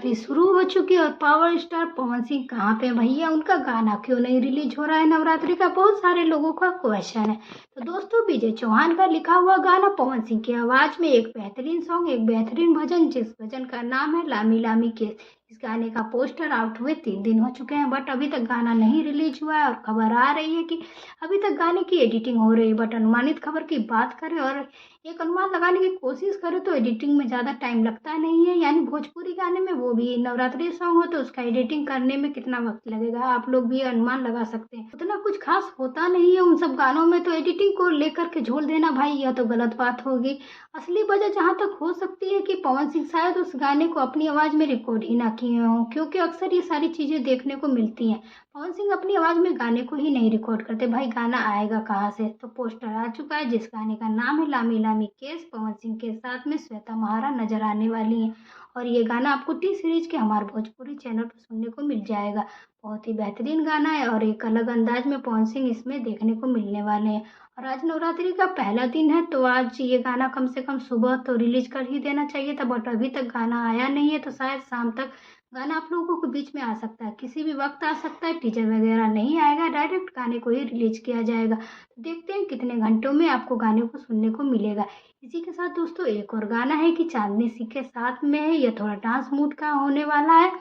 नवरात्रि शुरू हो चुकी है और पावर स्टार पवन सिंह कहाँ पे भैया, उनका गाना क्यों नहीं रिलीज हो रहा है नवरात्रि का, बहुत सारे लोगों का क्वेश्चन है। तो दोस्तों, विजय चौहान का लिखा हुआ गाना पवन सिंह की आवाज में एक बेहतरीन सॉन्ग, एक बेहतरीन भजन, जिस भजन का नाम है लामी लामी केस। इस गाने का पोस्टर आउट हुए 3 दिन हो चुके हैं, बट अभी तक गाना नहीं रिलीज हुआ है और खबर आ रही है कि अभी तक गाने की एडिटिंग हो रही है। बट अनुमानित खबर की बात करें और एक अनुमान लगाने की कोशिश करें तो एडिटिंग में ज़्यादा टाइम लगता नहीं है, यानी भोजपुरी गाने में, वो भी नवरात्रि सॉन्ग हो तो उसका एडिटिंग करने में कितना वक्त लगेगा, आप लोग भी अनुमान लगा सकते हैं। उतना कुछ खास होता नहीं है उन सब गानों में, तो एडिटिंग को लेकर के झोल देना भाई, यह तो गलत बात होगी। असली वजह जहाँ तक हो सकती है कि पवन सिंह शायद उस गाने को अपनी आवाज़ में रिकॉर्ड ही ना किए हों, क्योंकि अक्सर ये सारी चीज़ें देखने को मिलती हैं। पवन सिंह अपनी आवाज़ में गाने को ही नहीं रिकॉर्ड करते, भाई गाना आएगा कहाँ से। तो पोस्टर आ चुका है जिस गाने का नाम है लामी लामी केस, पवन सिंह के साथ में श्वेता महारा नजर आने वाली हैं और ये गाना आपको टी सीरीज के हमारे भोजपुरी चैनल पर सुनने को मिल जाएगा। बहुत ही बेहतरीन गाना है और एक अलग अंदाज में पवन सिंह इसमें देखने को मिलने वाले हैं। और आज नवरात्रि का पहला दिन है, तो आज ये गाना कम से कम सुबह तो रिलीज कर ही देना चाहिए था, बट अभी तक गाना आया नहीं है। तो शायद शाम तक गाना आप लोगों के बीच में आ सकता है, किसी भी वक्त आ सकता है, टीजर वगैरह नहीं आएगा, डायरेक्ट गाने को ही रिलीज किया जाएगा। तो देखते हैं कितने घंटों में आपको गाने को सुनने को मिलेगा। इसी के साथ दोस्तों एक और गाना है कि चांदनी सी के साथ में है, यह थोड़ा डांस मूड का होने वाला है।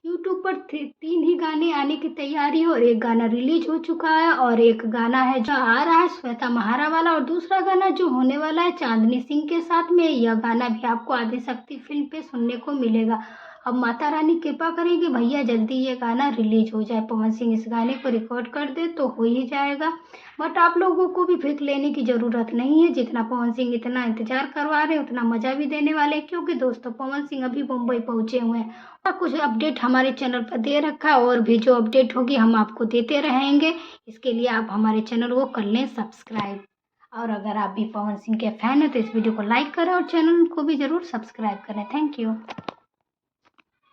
यूट्यूब पर 3 ही गाने आने की तैयारी है और एक गाना रिलीज हो चुका है और एक गाना है जो आ रहा है श्वेता महारा वाला, और दूसरा गाना जो होने वाला है चांदनी सिंह के साथ में, यह गाना भी आपको आदिशक्ति फिल्म पे सुनने को मिलेगा। अब माता रानी कृपा करेगी भैया, जल्दी ये गाना रिलीज हो जाए, पवन सिंह इस गाने को रिकॉर्ड कर दे तो हो ही जाएगा। बट आप लोगों को भी फिक्र लेने की ज़रूरत नहीं है, जितना पवन सिंह इतना इंतजार करवा रहे हैं उतना मज़ा भी देने वाले हैं, क्योंकि दोस्तों पवन सिंह अभी मुंबई पहुंचे हुए हैं और कुछ अपडेट हमारे चैनल पर दे रखा है, और भी जो अपडेट होगी हम आपको देते रहेंगे। इसके लिए आप हमारे चैनल को कर लें सब्सक्राइब, और अगर आप भी पवन सिंह के फैन हैं तो इस वीडियो को लाइक करें और चैनल को भी ज़रूर सब्सक्राइब करें। Thank you.